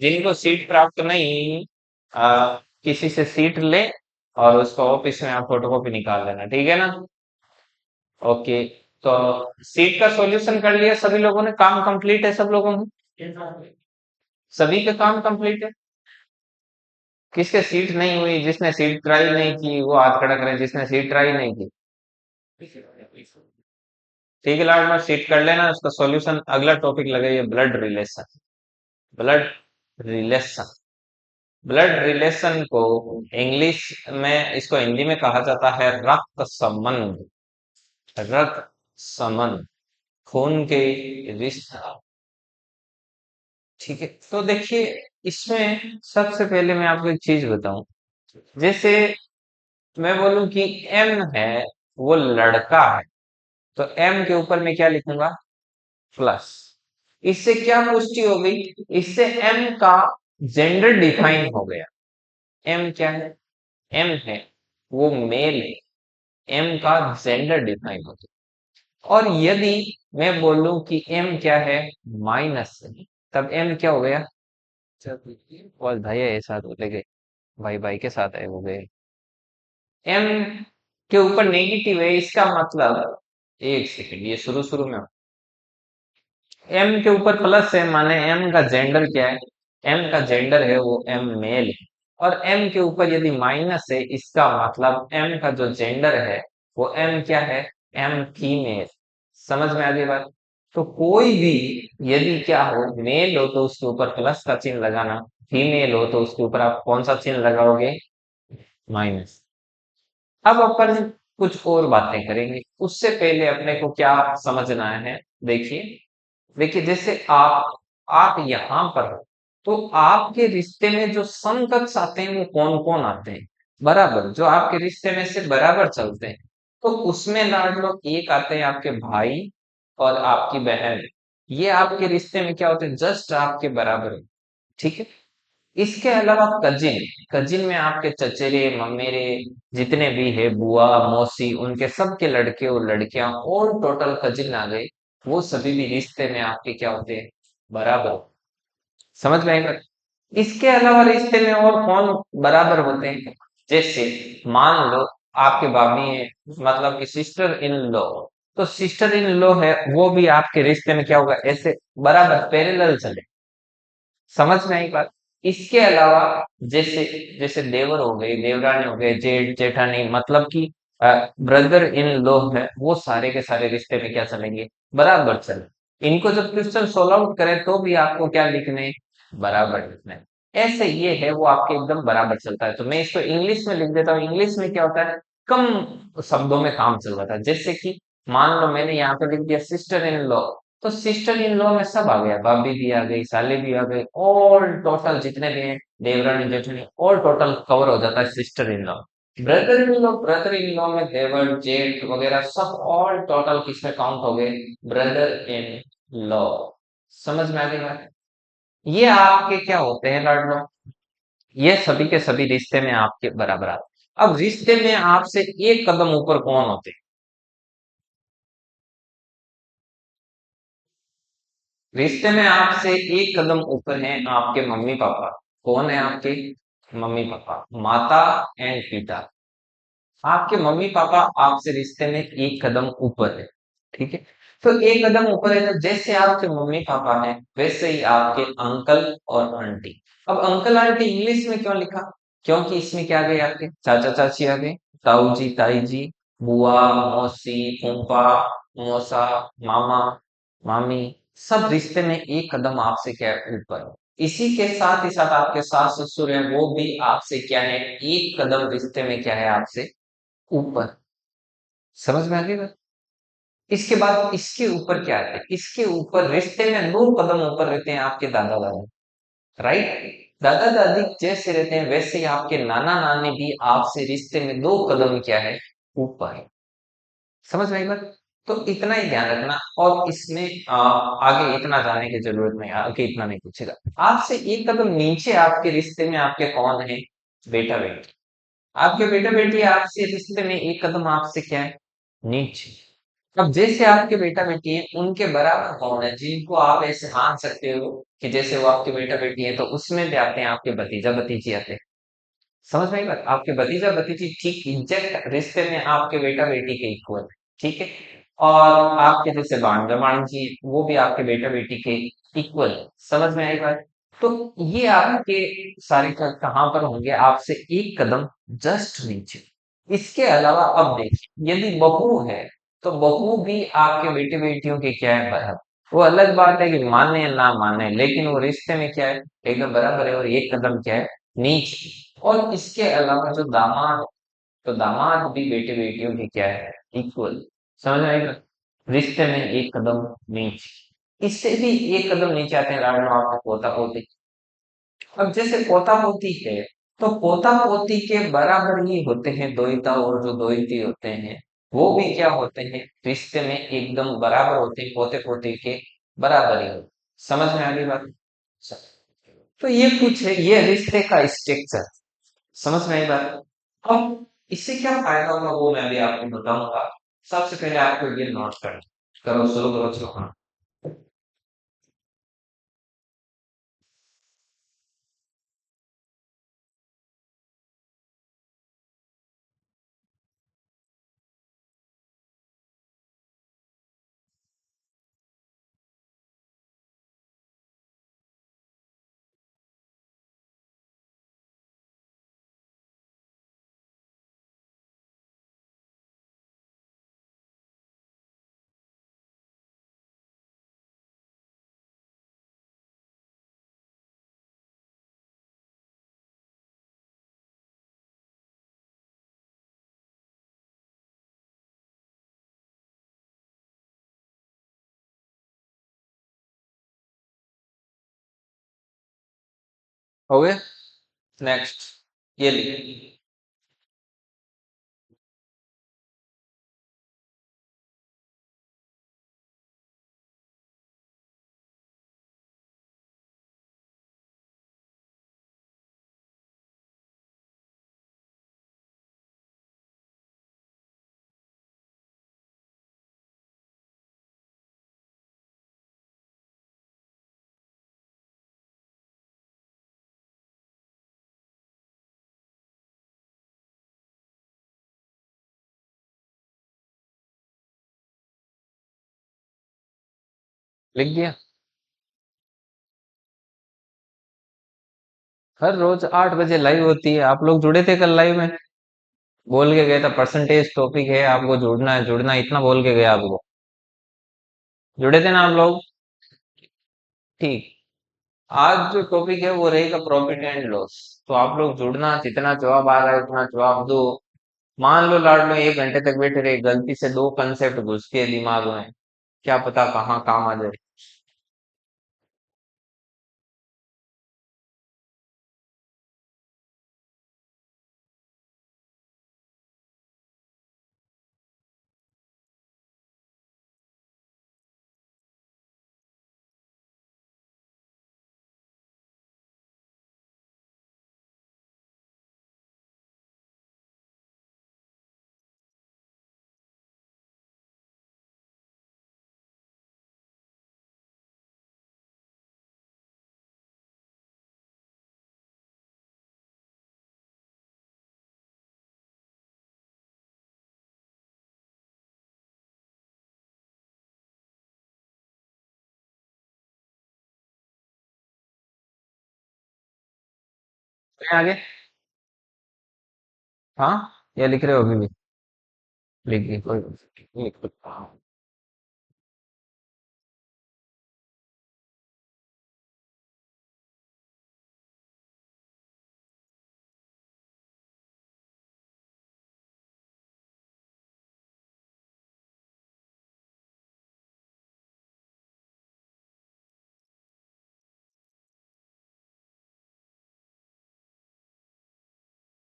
जिनको सीट प्राप्त नहीं, किसी से सीट ले और उसको ऑफिस में आप फोटोकॉपी निकाल लेना, ठीक है ना। ओके, तो सीट का सॉल्यूशन कर लिया सभी लोगों ने, काम कंप्लीट है सब लोगों का, सभी का काम कंप्लीट है। किसके सीट नहीं हुई, जिसने सीट ट्राई नहीं की वो हाथ खड़ा करें, जिसने सीट ट्राई नहीं की। ठीक है लाड में सीट कर लेना, उसका सॉल्यूशन अगला टॉपिक लगाइए, blood relation. Blood relation, blood relation को इंग्लिश में, इसको हिंदी में कहा जाता है रक्त संबंध। रक्त संबंध, खून के रिश्ता। ठीक है, तो देखिए इसमें सबसे पहले मैं आपको एक चीज बताऊं। जैसे मैं बोलूं कि एम है, वो लड़का है, तो एम के ऊपर मैं क्या लिखूंगा, प्लस। इससे क्या पुष्टि हो गई, इससे एम का जेंडर डिफाइन हो गया। एम क्या है, एम है वो मेल है, एम का जेंडर डिफाइन हो गया। और यदि मैं बोलूं कि एम क्या है, माइनस है, तब एम क्या हो गया, बस भैया ये साथ बोले गए, भाई भाई के साथ है वो गए। एम के ऊपर नेगेटिव है, इसका मतलब, एक सेकंड, ये शुरू शुरू में, एम के ऊपर प्लस है माने एम का जेंडर क्या है, एम का जेंडर है वो एम मेल है। और एम के ऊपर यदि माइनस है, इसका मतलब एम का जो जेंडर है वो एम क्या है, एम फीमेल। समझ में आ गई बात। तो कोई भी यदि क्या हो, मेल हो तो उसके ऊपर प्लस का चिन्ह लगाना, फीमेल हो तो उसके ऊपर आप कौन सा चिन्ह लगाओगे, माइनस। अब अपन कुछ और बातें करेंगे, उससे पहले अपने को क्या समझना है, देखिए। देखिए जैसे आप यहाँ पर हो, तो आपके रिश्ते में जो समकक्ष आते हैं वो कौन कौन आते हैं, बराबर, जो आपके रिश्ते में से बराबर चलते हैं। तो उसमें लाड लो, एक आते हैं आपके भाई और आपकी बहन, ये आपके रिश्ते में क्या होते हैं, जस्ट आपके बराबर होते हैं, ठीक है। इसके अलावा कजिन, कजिन में आपके चचेरे ममेरे जितने भी है, बुआ मौसी, उनके सबके लड़के और लड़कियां, और टोटल कजिन आ गए, वो सभी भी रिश्ते में आपके क्या होते हैं, बराबर। समझ में आएगा। इसके अलावा रिश्ते में और कौन बराबर होते हैं, जैसे मान लो आपके भाभी है, मतलब कि सिस्टर इन लॉ, तो सिस्टर इन लॉ है वो भी आपके रिश्ते में क्या होगा, ऐसे बराबर पैरेलल चले। समझ में आई बात। इसके अलावा जैसे, जैसे देवर हो गए, देवरानी हो गए, जेठ जेठानी, मतलब कि ब्रदर इन लॉ है, वो सारे के सारे रिश्ते में क्या चलेंगे, बराबर चले। इनको जब क्वेश्चन सोल्व आउट करें तो भी आपको क्या लिखने हैं? बराबर लिखना है। ऐसे ये है वो आपके एकदम बराबर चलता है। तो मैं इसको इंग्लिश में लिख देता हूँ। इंग्लिश में क्या होता है, कम शब्दों में काम चल रहा था। जैसे कि मान लो मैंने यहाँ पे लिख दिया सिस्टर इन लॉ, तो सिस्टर इन लॉ में सब आ गया, भाभी भी आ गई, साले भी आ गए, ऑल टोटल जितने भी हैं, Devrani Jethani, all total cover हो जाता है sister in law. Brother in law, brother in law में देवर जेठ वगैरह सब ऑल टोटल किसमें काउंट हो गए, ब्रदर इन लॉ। समझ में आ गई बात। ये आपके क्या होते हैं लाडलो, ये सभी के सभी रिश्ते में आपके बराबर आते हैं। अब रिश्ते में आपसे एक कदम ऊपर कौन होते हैं, रिश्ते में आपसे एक कदम ऊपर हैं आपके मम्मी पापा। कौन है आपके मम्मी पापा, माता एंड पिता। आपके मम्मी पापा आपसे रिश्ते में एक कदम ऊपर है, ठीक है। तो एक कदम ऊपर है, तो जैसे आपके मम्मी पापा हैं वैसे ही आपके अंकल और आंटी। अब अंकल आंटी इंग्लिश में क्यों लिखा, क्योंकि इसमें क्या आ गए, आपके चाचा चाची आ गए, ताऊ जी ताई जी, बुआ मौसी फूफा मौसा, मामा मामी, सब रिश्ते में एक कदम आपसे क्या है, ऊपर है। इसी के साथ ही साथ आपके सास ससुर हैं, वो भी आपसे क्या है, एक कदम रिश्ते में क्या है, आपसे ऊपर। समझ में आ गई बात। इसके बाद इसके ऊपर क्या है, इसके ऊपर रिश्ते में दो कदम ऊपर रहते हैं आपके दादा दादी, राइट। दादा दादी जैसे रहते हैं वैसे ही आपके नाना नानी भी आपसे रिश्ते में दो कदम क्या है, ऊपर है। समझ में आई बात। तो इतना ही ध्यान रखना, और इसमें आगे इतना जाने की जरूरत नहीं, आगे इतना नहीं पूछेगा। आपसे एक कदम नीचे आपके रिश्ते में आपके कौन है, बेटा बेटी। आपके बेटा बेटी आपसे रिश्ते में एक कदम आपसे क्या है, नीचे। अब जैसे आपके बेटा बेटी है उनके बराबर कौन है जिनको आप ऐसे मान सकते हो कि जैसे वो आपके बेटा बेटी है, तो उसमें भी आते हैं आपके भतीजा भतीजी आते हैं। समझ में आई बात? आपके भतीजा भतीजी ठीक एग्जैक्ट रिश्ते में आपके बेटा बेटी के इक्वल, ठीक है। और आपके जैसे भांजा भांजी वो भी आपके बेटा बेटी के इक्वल। समझ में आई बात? तो ये आपके सारे कहाँ पर होंगे? आपसे एक कदम जस्ट नीचे। इसके अलावा अब देखिए, यदि बहू है तो बहू भी आपके बेटे बेटियों के क्या है? बराबर। वो अलग बात है कि माने या ना माने, लेकिन वो रिश्ते में क्या है? एकदम बराबर है, और एक कदम क्या है? नीचे। और इसके अलावा जो दामाद, तो दामाद भी बेटे बेटियों की क्या है? इक्वल। समझ आएगा? रिश्ते में एक कदम नीचे। इससे भी एक कदम नीचे आते हैं लाडलो आपके पोता पोती। अब जैसे पोता पोती है, तो पोता पोती के बराबर ही होते हैं दोहिता, और जो दोहिती होते हैं वो भी क्या होते हैं? रिश्ते में एकदम बराबर होते हैं, पोते पोती के बराबर ही होते हैं। समझ में आ गई बात? तो ये कुछ है ये रिश्ते का स्ट्रक्चर। समझ में आई बात? अब इससे क्या फायदा होगा वो मैं भी आपको बताऊंगा। सबसे पहले आपको ये नोट कर करो, शुरू करो, चलो हाँ। हो गया? नेक्स्ट ये लिखिए। लिख दिया? हर रोज 8 बजे लाइव होती है, आप लोग जुड़े थे कल लाइव में? बोल के गए था परसेंटेज टॉपिक है, आपको जुड़ना है, जुड़ना है, इतना बोल के गए आपको। जुड़े थे ना आप लोग? ठीक। आज जो टॉपिक है वो रहेगा प्रॉफिट एंड लॉस। तो आप लोग जुड़ना, जितना जवाब आ रहा है उतना जवाब दो। मान लो लाड लो 1 घंटे तक बैठे रहे, गलती से दो कंसेप्ट घुस के दिमाग में, क्या पता कहाँ काम आ जाए। मैं आगे? हाँ, या लिख रहे हो अभी भी? लिख कोई लिख लो।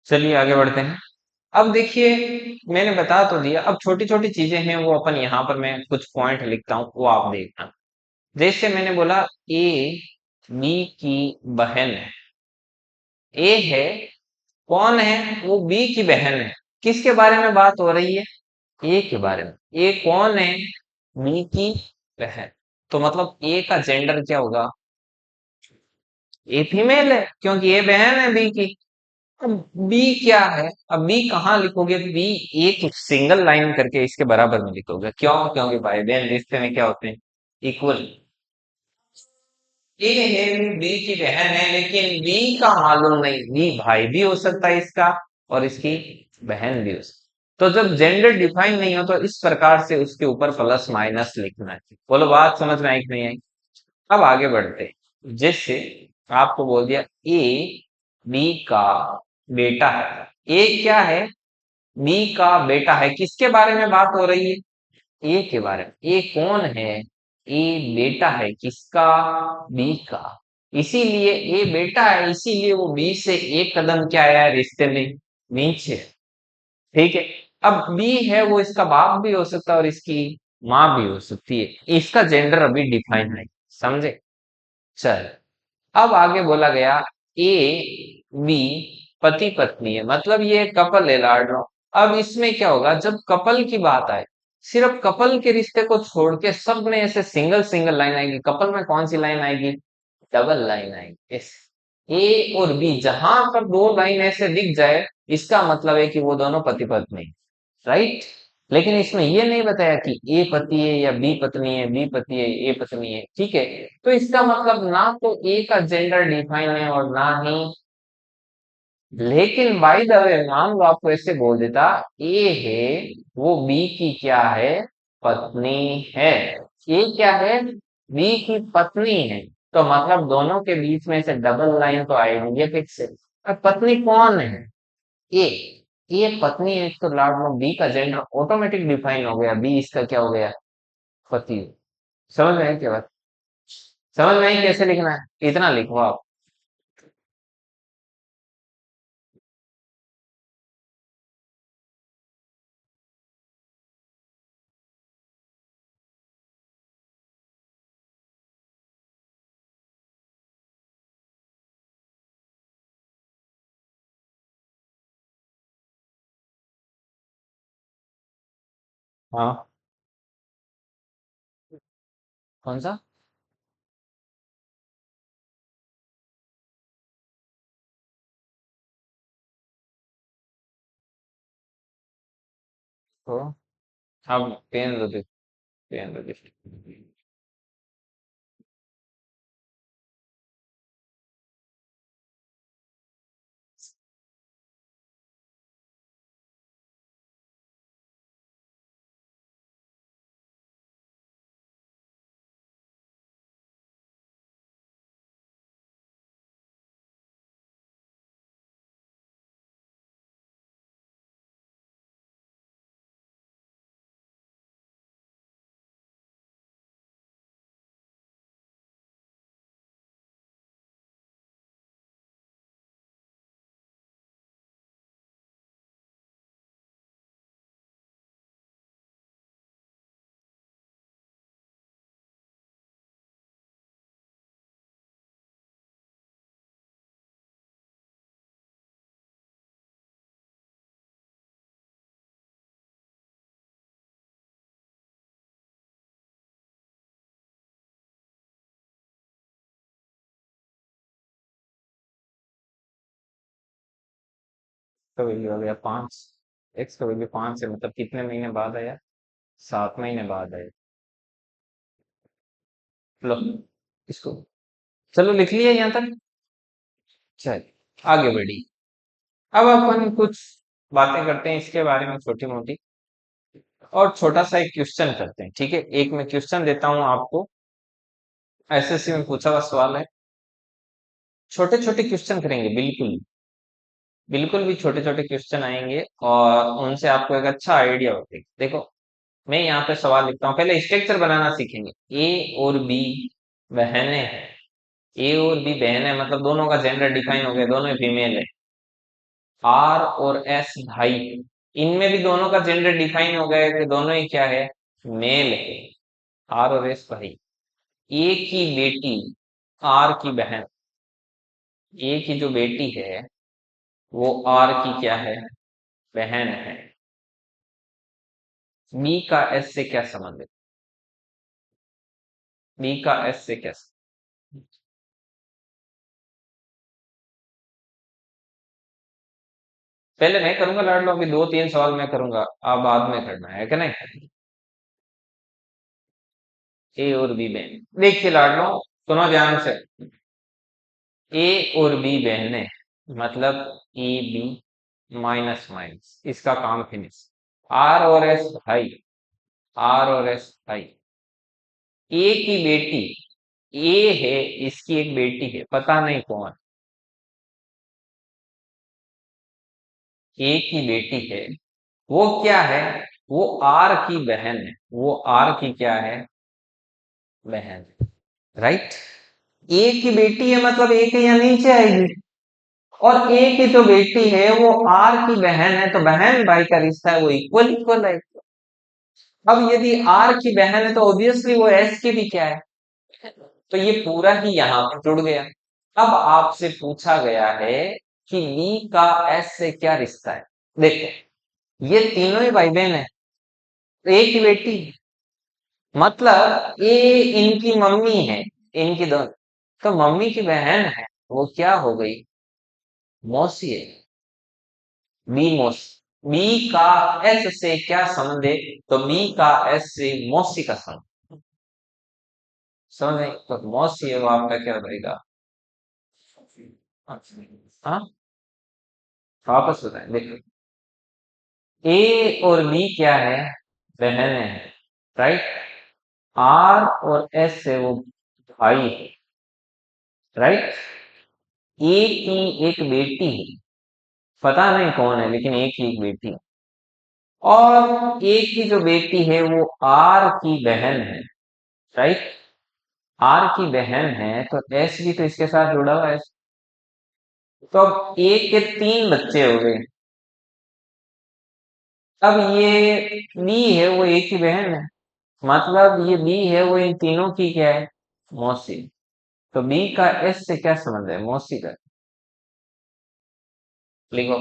चलिए आगे बढ़ते हैं। अब देखिए, मैंने बता तो दिया, अब छोटी छोटी चीजें हैं वो अपन यहाँ पर मैं कुछ पॉइंट लिखता हूँ, वो आप देखना। जैसे मैंने बोला ए बी की बहन है। ए है, कौन है? वो बी की बहन है। किसके बारे में बात हो रही है? ए के बारे में। ए कौन है? बी की बहन। तो मतलब ए का जेंडर क्या होगा? ए फीमेल है, क्योंकि ए बहन है बी की। अब बी क्या है? अब बी कहाँ लिखोगे? बी एक सिंगल लाइन करके इसके बराबर में लिखोगे। क्यों? क्योंकि भाई बहन रिश्ते में क्या होते हैं? इक्वल। ए है, बी की बहन है, लेकिन बी का मालूम नहीं, बी भाई भी हो सकता है इसका, और इसकी बहन भी हो सकती। तो जब जेंडर डिफाइन नहीं हो तो इस प्रकार से उसके ऊपर प्लस माइनस लिखना है। बोलो बात समझ में आई कि नहीं आई? अब आगे बढ़ते हैं। जैसे आपको बोल दिया ए बी का बेटा है। ए क्या है? बी का बेटा है। किसके बारे में बात हो रही है? ए के बारे में। ए कौन है? ए बेटा है किसका? बी का। इसीलिए ए बेटा है, इसीलिए वो बी से एक कदम क्या आया है रिश्ते में? नीचे। ठीक है। अब बी है वो इसका बाप भी हो सकता है और इसकी माँ भी हो सकती है। इसका जेंडर अभी डिफाइन है, समझे? चल, अब आगे बोला गया ए बी पति पत्नी है, मतलब ये कपल है लाडलो। अब इसमें क्या होगा जब कपल की बात आए? सिर्फ कपल के रिश्ते को छोड़ के सब में ऐसे सिंगल सिंगल लाइन आएगी। कपल में कौन सी लाइन आएगी? डबल लाइन आएगी। ए और बी जहां पर दो लाइन ऐसे दिख जाए, इसका मतलब है कि वो दोनों पति पत्नी, राइट? लेकिन इसमें ये नहीं बताया कि ए पति है या बी पत्नी है, बी पति है ए पत्नी है। ठीक है। तो इसका मतलब ना तो ए का जेंडर डिफाइन है और ना ही, लेकिन बाय द वे मान लो आपको ऐसे बोल देता ए है वो बी की क्या है? पत्नी है। ए क्या है? बी की पत्नी है। तो मतलब दोनों के बीच में से डबल लाइन तो आएगी, ये फिक्स है। अब पत्नी कौन है? ए। ये पत्नी है तो लाड लो बी का जेंडर ऑटोमेटिक डिफाइन हो गया, बी इसका क्या हो गया? पति। समझ में आई क्या बात? समझ में आई कैसे लिखना है? इतना लिखो आप। हाँ। कौन सा? तो अब पेन रजिस्टर, पेन रजिस्टर। का वैल्यू आ गया 5। एक्स का वैल्यू 5 है, मतलब कितने महीने बाद आया? 7 महीने बाद आया। लो इसको, चलो लिख लिया यहाँ तक। चल आगे बढ़ी। अब अपन कुछ बातें करते हैं इसके बारे में छोटी मोटी, और छोटा सा एक क्वेश्चन करते हैं। ठीक है, एक मैं क्वेश्चन देता हूँ आपको, एसएससी में पूछा हुआ सवाल है। छोटे छोटे क्वेश्चन करेंगे, बिल्कुल बिल्कुल भी छोटे छोटे क्वेश्चन आएंगे और उनसे आपको एक अच्छा आइडिया होगा। देखो, मैं यहाँ पे सवाल लिखता हूँ, पहले स्ट्रक्चर बनाना सीखेंगे। ए और बी बहनें हैं। ए और बी बहन है, मतलब दोनों का जेंडर डिफाइन हो गया, दोनों फीमेल है। आर और एस भाई, इनमें भी दोनों का जेंडर डिफाइन हो गया है कि दोनों ही क्या है? मेल है। आर और एस भाई। ए की बेटी, आर की बहन। ए की जो बेटी है वो आर की क्या है? बहन है। बी का एस से क्या संबंध है? बी का एस से क्या पहले मैं करूंगा लाड लो, अभी दो तीन सवाल मैं करूंगा, आप बाद में करना है कि नहीं? ए और बी बहन, देखिए लाड लो, सुनो ध्यान से। ए और बी बहनें, मतलब ए बी माइनस माइनस, इसका काम फिनिश। आर और एस भाई, आर और एस भाई। ए की बेटी, ए है, इसकी एक बेटी है, पता नहीं कौन। ए की बेटी है, वो क्या है? वो आर की बहन है, वो आर की क्या है? बहन। राइट। ए की बेटी है मतलब ए के यहाँ नीचे आएगी, और ए की जो बेटी है वो आर की बहन है, तो बहन भाई का रिश्ता है वो इक्वल इक्वल है। अब यदि आर की बहन है तो ऑब्वियसली वो एस की भी क्या है? तो ये पूरा ही यहाँ पर जुड़ गया। अब आपसे पूछा गया है कि बी का एस से क्या रिश्ता है। देखो, ये तीनों ही भाई बहन है, एक ही बेटी है। मतलब ये इनकी मम्मी है, इनकी दोनों, तो मम्मी की बहन है, वो क्या हो गई? मौसी है। बी मौसी। बी का एस से क्या संबंध है? तो बी का एस से मौसी का संबंध। समझ नहीं तो मौसी है वो आपका क्या रहेगा? हाँ, वापस बताएं देखो। ए और बी क्या है? बहन है, राइट। आर और एस से वो भाई है, राइट। ए की एक बेटी है, पता नहीं कौन है, लेकिन एक ही एक बेटी है। और ए की जो बेटी है वो आर की बहन है, राइट। आर की बहन है तो एस भी तो इसके साथ जुड़ा हुआ है। तो अब ए के तीन बच्चे हो गए। अब ये बी है, वो ए की बहन है, मतलब ये बी है वो इन तीनों की क्या है? मौसी। तो बी का एस से क्या संबंध है? मौसी का। लिखो।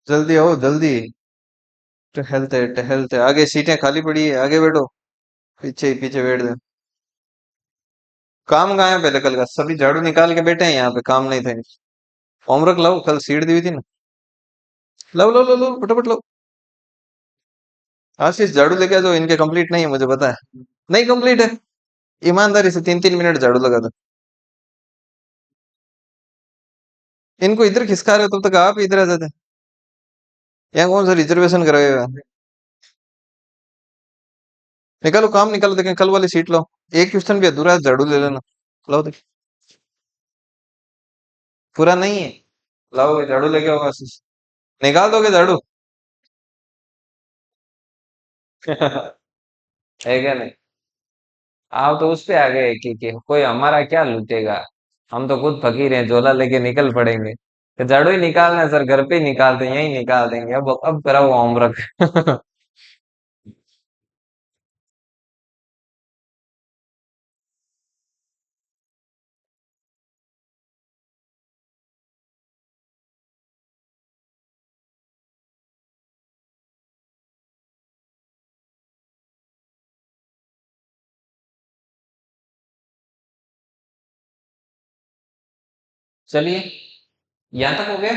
जल्दी आओ जल्दी। टहलते आगे सीटें खाली पड़ी है, आगे बैठो। पीछे ही पीछे बैठ दे। काम कहाँ है पहले? कल का सभी झाड़ू निकाल के बैठे हैं यहाँ पे, काम नहीं थे। होमवर्क लाओ, कल सीट दी हुई थी ना। लाओ लाओ लाओ लाओ, फटाफट लाओ। आशीष झाड़ू लेके आ जाओ, इनके कंप्लीट नहीं है मुझे पता है। नहीं कंप्लीट है। ईमानदारी से 3-3 मिनट झाड़ू लगा दो। इनको इधर खिसका रहे हो तब तक आप इधर आ जाते। यहाँ कौन सा रिजर्वेशन कराए हुए हैं? निकालो काम निकालो, देखें कल वाली सीट लो। एक क्वेश्चन भी अधूरा है, झाड़ू ले लेना। लाओ देख। पूरा नहीं है। लाओ ये झाड़ू लेके आओ आशीष। निकाल दोगे झाड़ू? है क्या नहीं? आप तो उस पे आ गए कि कोई हमारा क्या लूटेगा। हम तो खुद फकीर हैं, झोला लेके निकल पड़ेंगे। तो झाड़ू ही निकालना है सर, घर पे ही निकालते हैं, यही निकाल देंगे। अब करा हुआ होमवर्क। चलिए, यहाँ तक हो गया।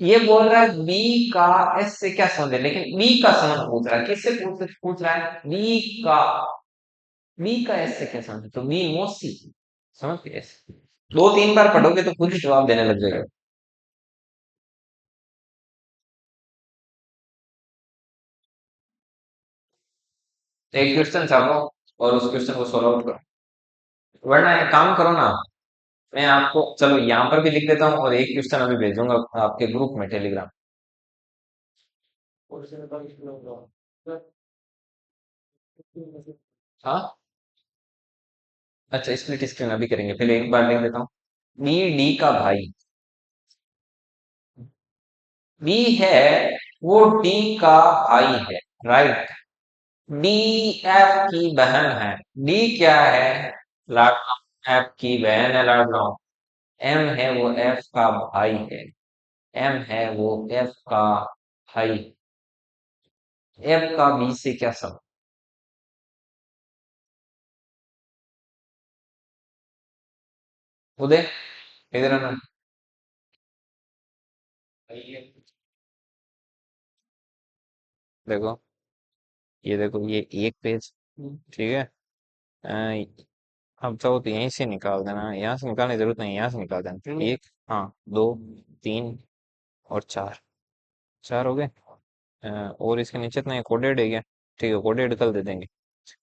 ये बोल रहा है बी का एस से क्या संबंध है, लेकिन बी का संबंध पूछ रहा है, किससे पूछ रहा है? बी का एस से क्या संबंध है? तो बी मौसी। समझ गए? दो तीन बार पढ़ोगे तो खुद ही जवाब देने लग जाएगा। एक क्वेश्चन छापो और उस क्वेश्चन को सॉल्व आउट करो, वरना एक काम करो ना। मैं आपको चलो यहाँ पर भी लिख देता हूँ, और एक क्वेश्चन अभी भेजूंगा आपके ग्रुप में टेलीग्राम। हाँ, अच्छा स्प्लिट स्क्रीन अभी करेंगे, पहले एक बार लिख देता हूँ। बी डी का भाई, बी है वो डी का भाई है, राइट। डी एफ की बहन है। डी क्या है? लाडला। एफ की बहन है, लाडला। एम है वो एफ का भाई है। एम है वो एफ का भाई। एफ का बी से क्या संबंध? उदय, इधर आना। देखो, ये देखो, ये एक पेज, ठीक है। अब चाहो तो यहीं से निकाल देना, यहाँ से निकालने की जरूरत नहीं, यहाँ से निकाल देना। एक, हाँ, दो, तीन और चार। चार हो गए। और इसके नीचे तो नहीं, कोडेड है क्या? ठीक है, कोडेड कल दे देंगे।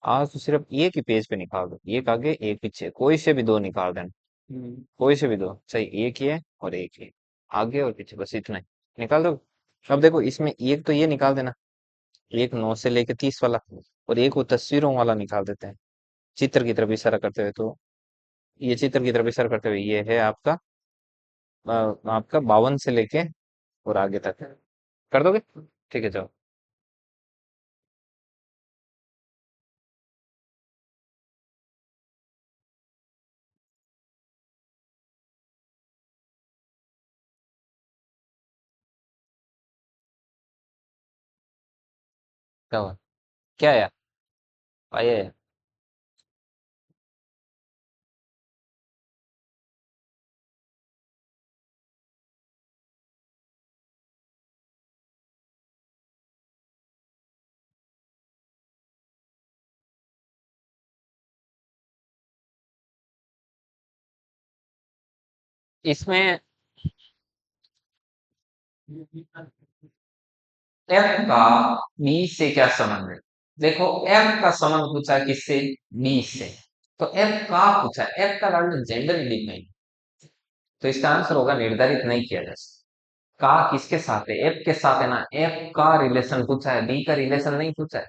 आज तो सिर्फ एक ही पेज पे निकाल दो, एक आगे एक पीछे, कोई से भी दो निकाल देना। कोई से भी दो सही, एक ही है और एक ही है। आगे और पीछे, बस इतना ही निकाल दो। अब देखो, इसमें एक तो ये निकाल देना, एक 9 से लेके 30 वाला, और एक वो तस्वीरों वाला निकाल देते हैं, चित्र की तरफ इशारा करते हुए। तो ये चित्र की तरफ इशारा करते हुए ये है आपका, आपका 52 से लेके और आगे तक कर दोगे? ठीक है, चलो। क्या हुआ? क्या है? आइए। इसमें एफ का बी से क्या संबंध है? देखो, एफ का संबंध पूछा है किससे? बी से। तो एफ का पूछा है, एफ का लैंग्वेज जेंडर इंडिपेंडेंट, तो इसका आंसर होगा निर्धारित नहीं किया जा सकता। का किसके साथ है? एफ के साथ है ना। एफ का रिलेशन पूछा है, बी का रिलेशन नहीं पूछा है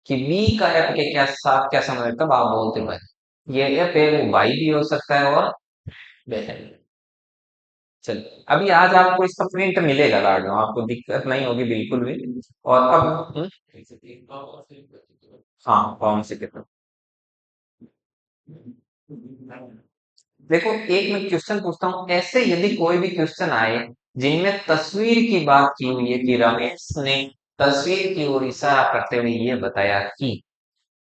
कि बी का एफ के क्या साथ क्या संबंध है, तब आप बोलते भाई ये एफ है, वो भाई भी हो सकता है और बहन। चलिए, अभी आज आपको इसका प्रिंट मिलेगा लाडो, आपको दिक्कत नहीं होगी बिल्कुल भी। और अब हाँ, कौन से कितना? देखो, एक मैं क्वेश्चन पूछता हूँ, ऐसे यदि कोई भी क्वेश्चन आए जिनमें तस्वीर की बात की हुई है कि रमेश ने तस्वीर की ओर इशारा करते हुए ये बताया कि,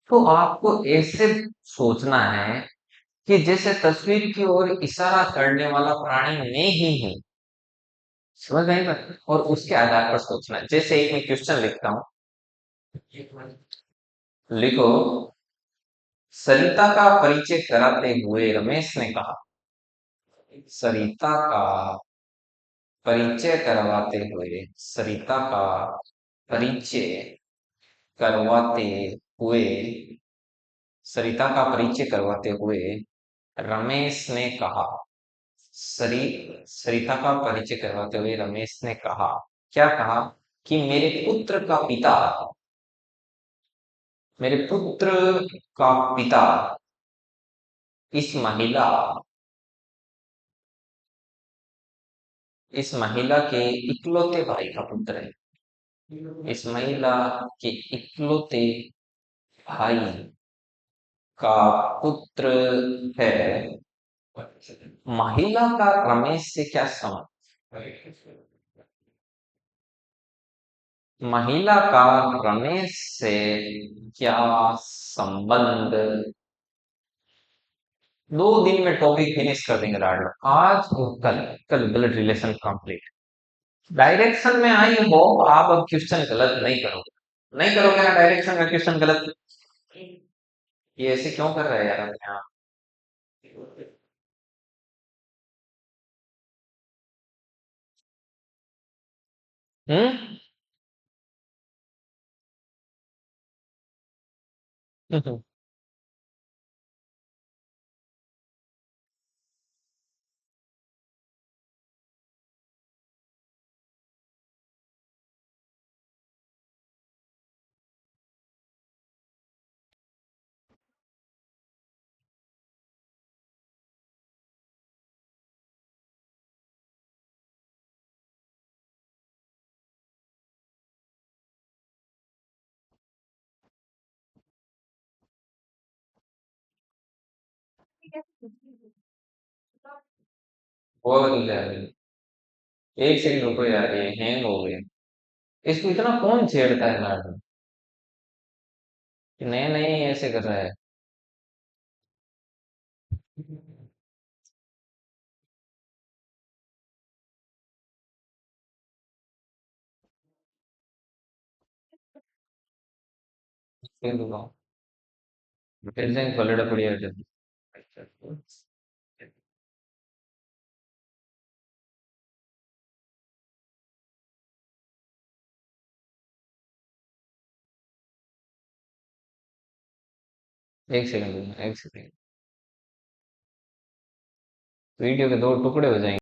तो आपको ऐसे सोचना है कि जैसे तस्वीर की ओर इशारा करने वाला प्राणी मैं ही हूँ। समझ में आई बात? और उसके आधार पर सोचना है। जैसे एक मैं क्वेश्चन लिखता हूँ, लिखो, सरिता का परिचय कराते हुए रमेश ने कहा। सरिता का परिचय करवाते हुए, सरिता का परिचय करवाते हुए, सरिता का परिचय करवाते हुए रमेश ने कहा। सरी सरिता का परिचय करवाते हुए रमेश ने कहा, क्या कहा? कि मेरे पुत्र का पिता इस महिला इस महिला के इकलौते भाई का पुत्र है। इस महिला के इकलौते भाई का पुत्र है। महिला का रमेश से क्या संबंध? महिला का रमेश से क्या संबंध? 2 दिन में टॉपिक फिनिश कर देंगे लाडला, आज और कल। कल ब्लड रिलेशन कंप्लीट। डायरेक्शन में आई हो, आप अब क्वेश्चन गलत नहीं करोगे, नहीं करोगे ना डायरेक्शन का क्वेश्चन गलत। ये ऐसे क्यों कर रहे हैं यार अपने आप? हम्म। बहुत जल्दी आ रही है। एक सेकंड रुको यार, ये हैंग हो गया। इसको इतना कौन छेड़ता है मैडम, कि नए नए ऐसे कर रहा है। फिर बताओ, फिर से खोलेड़ा पड़ी है। एक सेकंड, एक सेकंड। वीडियो के दो टुकड़े हो जाएंगे।